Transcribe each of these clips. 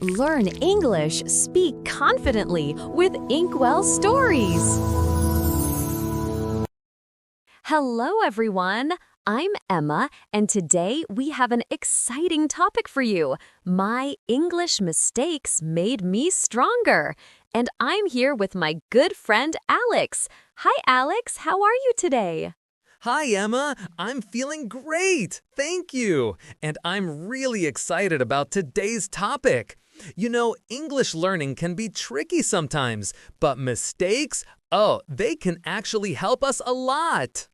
Learn English, speak confidently with Inkwell Stories. Hello, everyone. I'm Emma, and today we have an exciting topic for you. My English mistakes made me stronger. And I'm here with my good friend Alex. Hi, Alex. How are you today? Hi, Emma. I'm feeling great. Thank you. And I'm really excited about today's topic. You know, English learning can be tricky sometimes, but mistakes, they can actually help us a lot.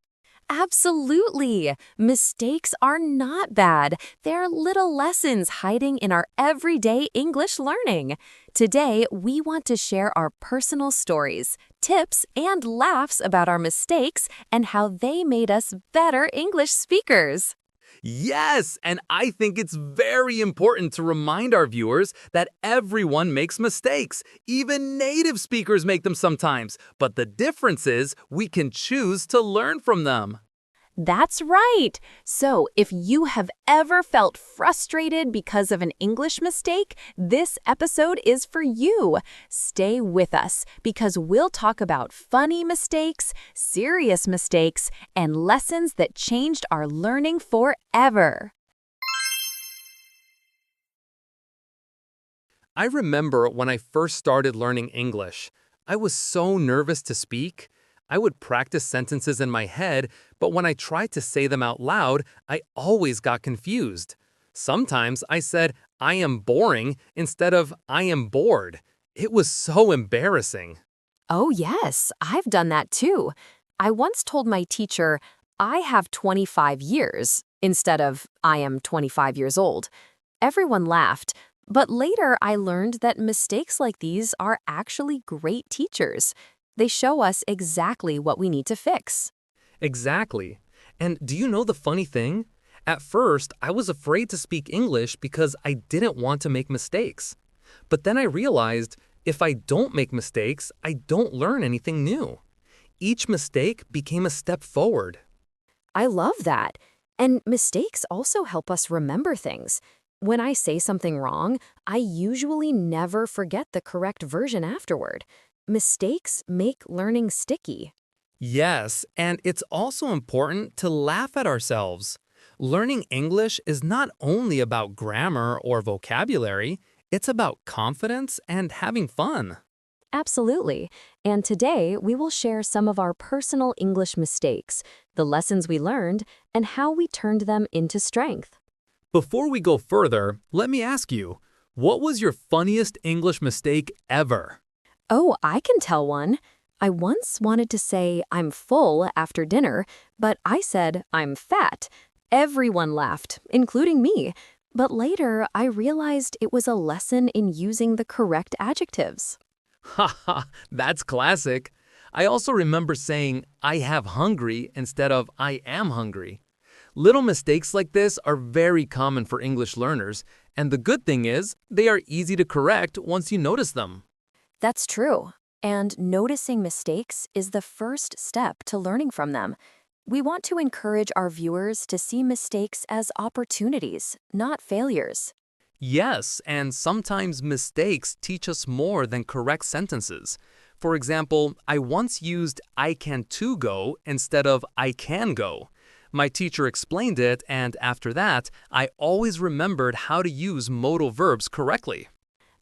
Absolutely. Mistakes are not bad. They're little lessons hiding in our everyday English learning. Today, we want to share our personal stories, tips, and laughs about our mistakes and how they made us better English speakers. Yes, and I think it's very important to remind our viewers that everyone makes mistakes. Even native speakers make them sometimes. But the difference is we can choose to learn from them. That's right. So, if you have ever felt frustrated because of an English mistake, this episode is for you. Stay with us because we'll talk about funny mistakes, serious mistakes, and lessons that changed our learning forever. I remember when I first started learning English. I was so nervous to speak. I would practice sentences in my head, but when I tried to say them out loud, I always got confused. Sometimes I said, I am boring, instead of I am bored. It was so embarrassing. Oh, yes, I've done that too. I once told my teacher, I have 25 years, instead of I am 25 years old. Everyone laughed, but later I learned that mistakes like these are actually great teachers. They show us exactly what we need to fix. Exactly. And do you know the funny thing? At first, I was afraid to speak English because I didn't want to make mistakes. But then I realized if I don't make mistakes, I don't learn anything new. Each mistake became a step forward. I love that. And mistakes also help us remember things. When I say something wrong, I usually never forget the correct version afterward. Mistakes make learning sticky. Yes, and it's also important to laugh at ourselves. Learning English is not only about grammar or vocabulary, it's about confidence and having fun. Absolutely. And today, we will share some of our personal English mistakes, the lessons we learned, and how we turned them into strength. Before we go further, let me ask you, what was your funniest English mistake ever? Oh, I can tell one. I once wanted to say I'm full after dinner, but I said I'm fat. Everyone laughed, including me. But later, I realized it was a lesson in using the correct adjectives. Haha, that's classic. I also remember saying I have hungry instead of I am hungry. Little mistakes like this are very common for English learners, and the good thing is they are easy to correct once you notice them. That's true. And noticing mistakes is the first step to learning from them. We want to encourage our viewers to see mistakes as opportunities, not failures. Yes, and sometimes mistakes teach us more than correct sentences. For example, I once used I can to go instead of I can go. My teacher explained it, and after that, I always remembered how to use modal verbs correctly.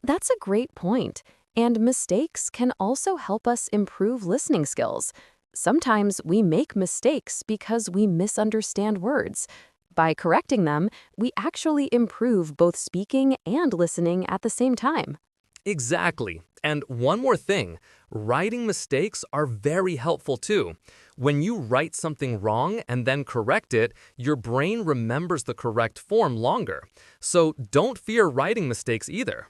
That's a great point. And mistakes can also help us improve listening skills. Sometimes we make mistakes because we misunderstand words. By correcting them, we actually improve both speaking and listening at the same time. Exactly. And one more thing, writing mistakes are very helpful too. When you write something wrong and then correct it, your brain remembers the correct form longer. So don't fear writing mistakes either.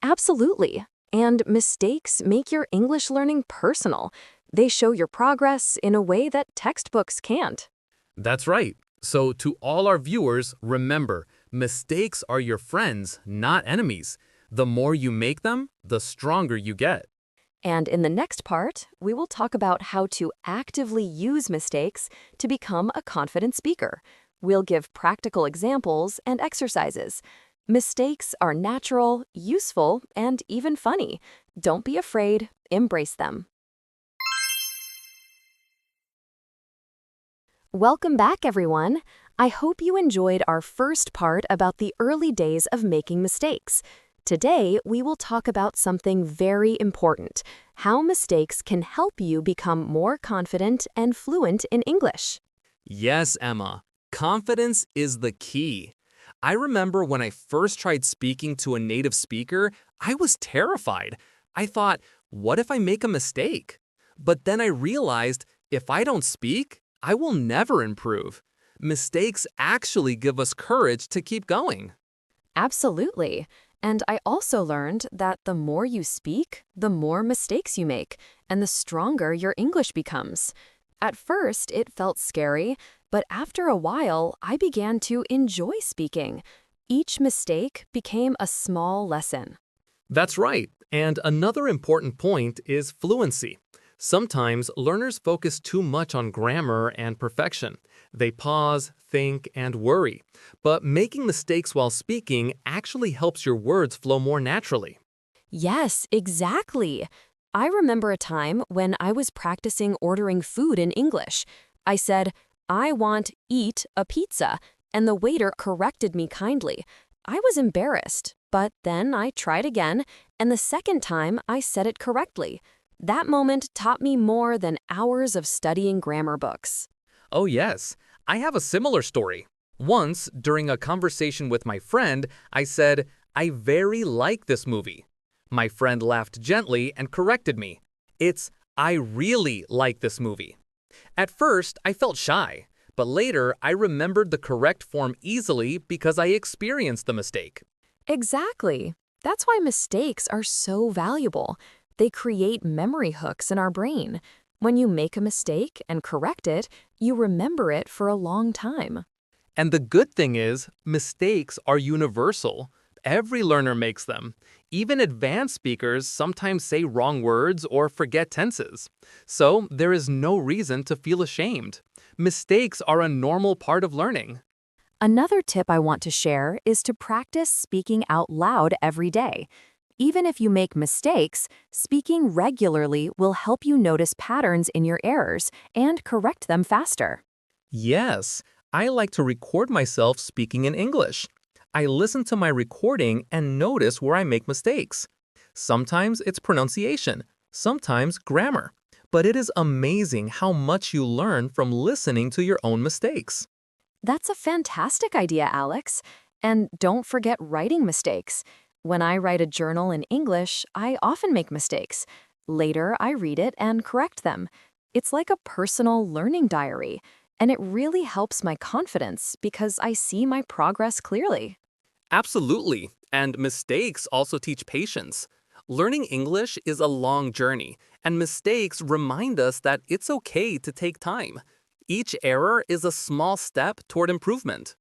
Absolutely. And mistakes make your English learning personal. They show your progress in a way that textbooks can't. That's right. So to all our viewers, remember, mistakes are your friends, not enemies. The more you make them, the stronger you get. And in the next part, we will talk about how to actively use mistakes to become a confident speaker. We'll give practical examples and exercises. Mistakes are natural, useful, and even funny. Don't be afraid, embrace them. Welcome back, everyone. I hope you enjoyed our first part about the early days of making mistakes. Today, we will talk about something very important: how mistakes can help you become more confident and fluent in English. Yes, Emma. Confidence is the key. I remember when I first tried speaking to a native speaker, I was terrified. I thought, what if I make a mistake? But then I realized if I don't speak, I will never improve. Mistakes actually give us courage to keep going. Absolutely. And I also learned that the more you speak, the more mistakes you make, and the stronger your English becomes. At first, it felt scary, but after a while, I began to enjoy speaking. Each mistake became a small lesson. That's right. And another important point is fluency. Sometimes learners focus too much on grammar and perfection. They pause, think, and worry. But making mistakes while speaking actually helps your words flow more naturally. Yes, exactly. I remember a time when I was practicing ordering food in English. I said, "I want eat a pizza," and the waiter corrected me kindly. I was embarrassed, but then I tried again, and the second time I said it correctly. That moment taught me more than hours of studying grammar books. Oh, yes. I have a similar story. Once, during a conversation with my friend, I said, I very like this movie. My friend laughed gently and corrected me. It's, I really like this movie. At first, I felt shy, but later I remembered the correct form easily because I experienced the mistake. Exactly. That's why mistakes are so valuable. They create memory hooks in our brain. When you make a mistake and correct it, you remember it for a long time. And the good thing is, mistakes are universal. Every learner makes them. Even advanced speakers sometimes say wrong words or forget tenses. So there is no reason to feel ashamed. Mistakes are a normal part of learning. Another tip I want to share is to practice speaking out loud every day. Even if you make mistakes, speaking regularly will help you notice patterns in your errors and correct them faster. Yes, I like to record myself speaking in English. I listen to my recording and notice where I make mistakes. Sometimes it's pronunciation, sometimes grammar. But it is amazing how much you learn from listening to your own mistakes. That's a fantastic idea, Alex. And don't forget writing mistakes. When I write a journal in English, I often make mistakes. Later, I read it and correct them. It's like a personal learning diary, and it really helps my confidence because I see my progress clearly. Absolutely, and mistakes also teach patience. Learning English is a long journey, and mistakes remind us that it's okay to take time. Each error is a small step toward improvement.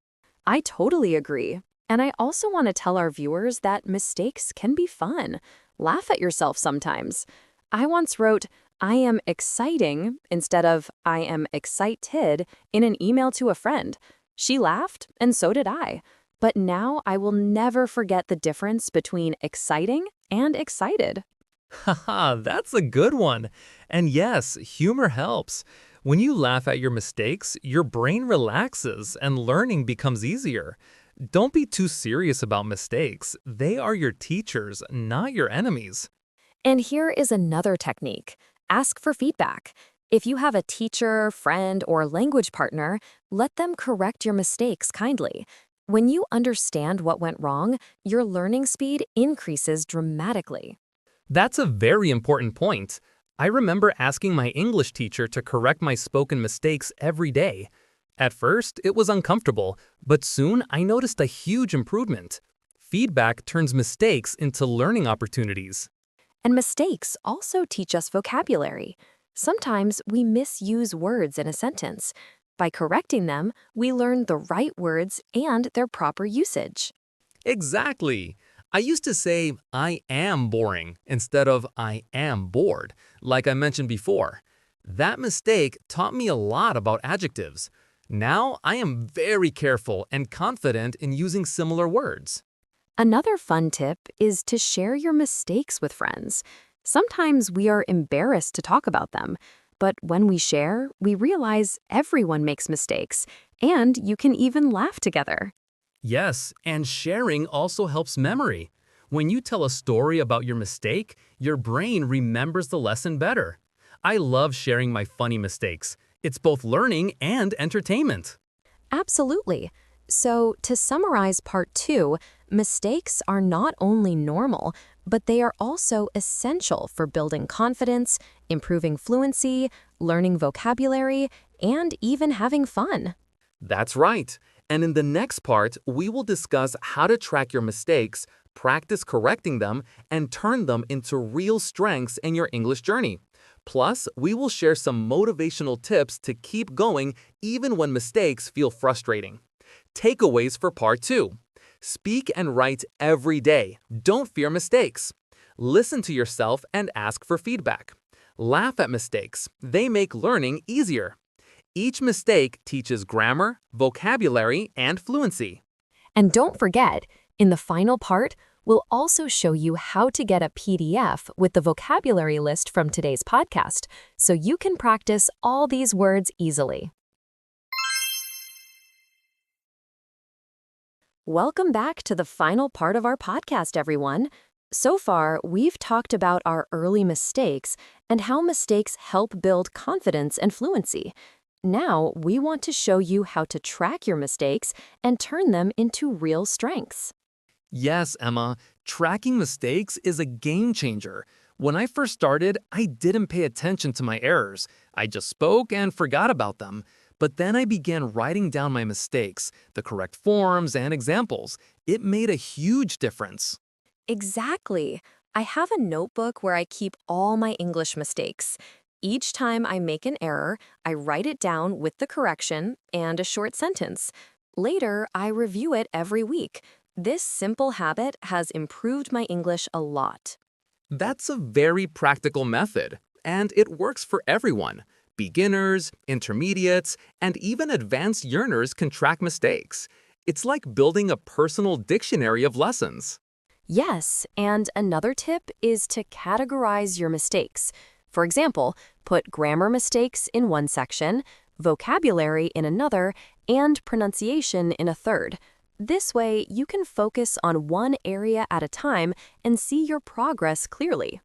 I totally agree. And I also want to tell our viewers that mistakes can be fun. Laugh at yourself sometimes. I once wrote, "I am exciting" instead of "I am excited" in an email to a friend. She laughed, and so did I. But now I will never forget the difference between exciting and excited. Haha, that's a good one. And yes, humor helps. When you laugh at your mistakes, your brain relaxes and learning becomes easier. Don't be too serious about mistakes. They are your teachers, not your enemies. And here is another technique. Ask for feedback. If you have a teacher, friend, or language partner, let them correct your mistakes kindly. When you understand what went wrong, your learning speed increases dramatically. That's a very important point. I remember asking my English teacher to correct my spoken mistakes every day. At first, it was uncomfortable, but soon I noticed a huge improvement. Feedback turns mistakes into learning opportunities. And mistakes also teach us vocabulary. Sometimes we misuse words in a sentence. By correcting them, we learn the right words and their proper usage. Exactly. I used to say, I am boring, instead of I am bored, like I mentioned before. That mistake taught me a lot about adjectives. Now I am very careful and confident in using similar words. Another fun tip is to share your mistakes with friends. Sometimes we are embarrassed to talk about them, but when we share, we realize everyone makes mistakes, and you can even laugh together. Yes, and sharing also helps memory. When you tell a story about your mistake, your brain remembers the lesson better. I love sharing my funny mistakes. It's both learning and entertainment. Absolutely. So, to summarize part two, mistakes are not only normal, but they are also essential for building confidence, improving fluency, learning vocabulary, and even having fun. That's right. And in the next part, we will discuss how to track your mistakes, practice correcting them, and turn them into real strengths in your English journey. Plus, we will share some motivational tips to keep going even when mistakes feel frustrating. Takeaways for part two. Speak and write every day. Don't fear mistakes. Listen to yourself and ask for feedback. Laugh at mistakes. They make learning easier. Each mistake teaches grammar, vocabulary, and fluency. And don't forget, in the final part, we'll also show you how to get a PDF with the vocabulary list from today's podcast, so you can practice all these words easily. Welcome back to the final part of our podcast, everyone. So far, we've talked about our early mistakes and how mistakes help build confidence and fluency. Now, we want to show you how to track your mistakes and turn them into real strengths. Yes, Emma, tracking mistakes is a game changer. When I first started, I didn't pay attention to my errors. I just spoke and forgot about them. But then I began writing down my mistakes, the correct forms, and examples. It made a huge difference. Exactly. I have a notebook where I keep all my English mistakes. Each time I make an error, I write it down with the correction and a short sentence. Later, I review it every week. This simple habit has improved my English a lot. That's a very practical method, and it works for everyone. Beginners, intermediates, and even advanced learners can track mistakes. It's like building a personal dictionary of lessons. Yes, and another tip is to categorize your mistakes. For example, put grammar mistakes in one section, vocabulary in another, and pronunciation in a third. This way, you can focus on one area at a time and see your progress clearly.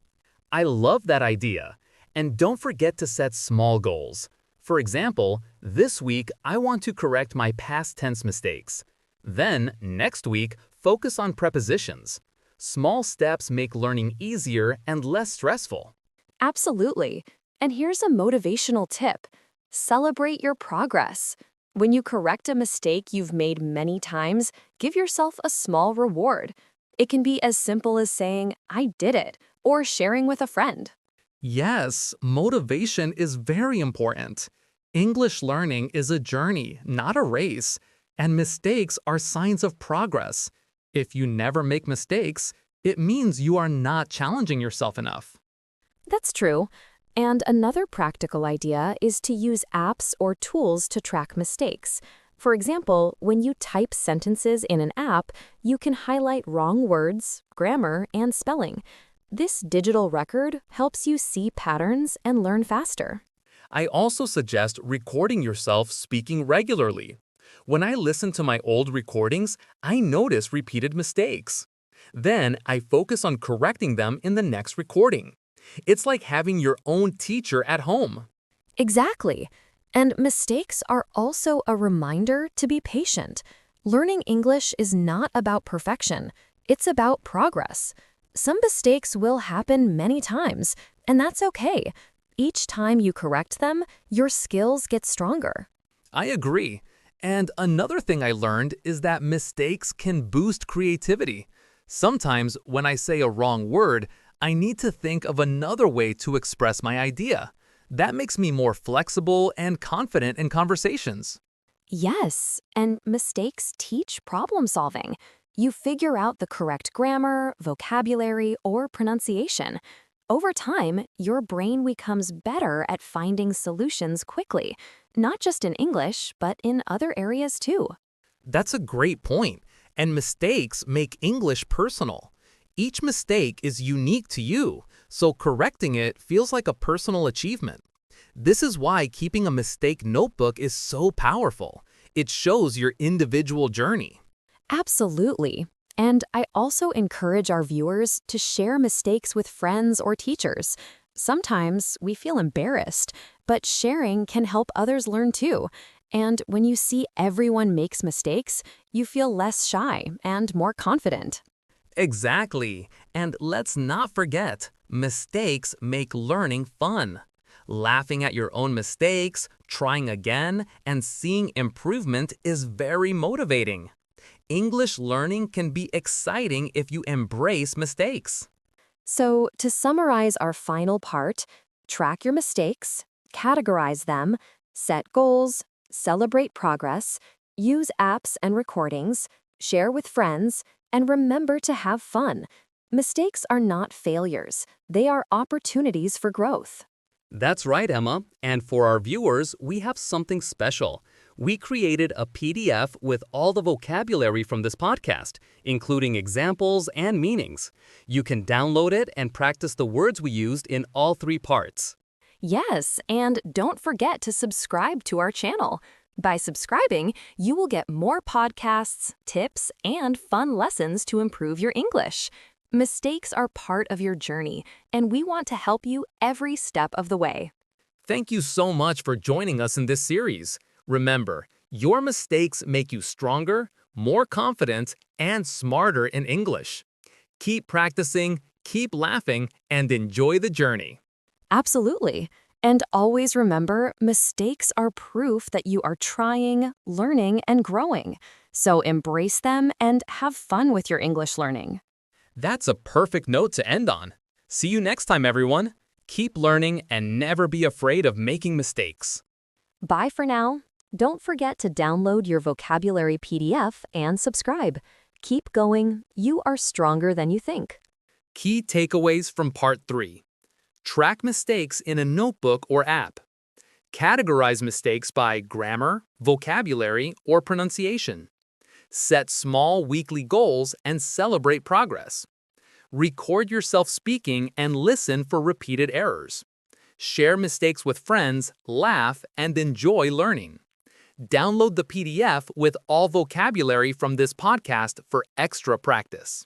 I love that idea. And don't forget to set small goals. For example, this week I want to correct my past tense mistakes. Then, next week, focus on prepositions. Small steps make learning easier and less stressful. Absolutely. And here's a motivational tip. Celebrate your progress. When you correct a mistake you've made many times, give yourself a small reward. It can be as simple as saying, "I did it," or sharing with a friend. Yes, motivation is very important. English learning is a journey, not a race, and mistakes are signs of progress. If you never make mistakes, it means you are not challenging yourself enough. That's true. And another practical idea is to use apps or tools to track mistakes. For example, when you type sentences in an app, you can highlight wrong words, grammar, and spelling. This digital record helps you see patterns and learn faster. I also suggest recording yourself speaking regularly. When I listen to my old recordings, I notice repeated mistakes. Then I focus on correcting them in the next recording. It's like having your own teacher at home. Exactly. And mistakes are also a reminder to be patient. Learning English is not about perfection, it's about progress. Some mistakes will happen many times, and that's okay. Each time you correct them, your skills get stronger. I agree. And another thing I learned is that mistakes can boost creativity. Sometimes when I say a wrong word, I need to think of another way to express my idea. That makes me more flexible and confident in conversations. Yes, and mistakes teach problem solving. You figure out the correct grammar, vocabulary, or pronunciation. Over time, your brain becomes better at finding solutions quickly, not just in English, but in other areas too. That's a great point. And mistakes make English personal. Each mistake is unique to you, so correcting it feels like a personal achievement. This is why keeping a mistake notebook is so powerful. It shows your individual journey. Absolutely. And I also encourage our viewers to share mistakes with friends or teachers. Sometimes we feel embarrassed, but sharing can help others learn too. And when you see everyone makes mistakes, you feel less shy and more confident. Exactly. And let's not forget, mistakes make learning fun. Laughing at your own mistakes, trying again, and seeing improvement is very motivating. English learning can be exciting if you embrace mistakes. So, to summarize our final part, track your mistakes, categorize them, set goals, celebrate progress, use apps and recordings, share with friends, and remember to have fun. Mistakes are not failures, they are opportunities for growth. That's right, Emma. And for our viewers, we have something special. We created a PDF with all the vocabulary from this podcast, including examples and meanings. You can download it and practice the words we used in all three parts. Yes, and don't forget to subscribe to our channel. By subscribing, you will get more podcasts, tips, and fun lessons to improve your English. Mistakes are part of your journey, and we want to help you every step of the way. Thank you so much for joining us in this series. Remember, your mistakes make you stronger, more confident, and smarter in English. Keep practicing, keep laughing, and enjoy the journey. Absolutely. And always remember, mistakes are proof that you are trying, learning, and growing. So embrace them and have fun with your English learning. That's a perfect note to end on. See you next time, everyone. Keep learning and never be afraid of making mistakes. Bye for now. Don't forget to download your vocabulary PDF and subscribe. Keep going. You are stronger than you think. Key takeaways from Part 3. Track mistakes in a notebook or app. Categorize mistakes by grammar, vocabulary, or pronunciation. Set small weekly goals and celebrate progress. Record yourself speaking and listen for repeated errors. Share mistakes with friends, laugh, and enjoy learning. Download the PDF with all vocabulary from this podcast for extra practice.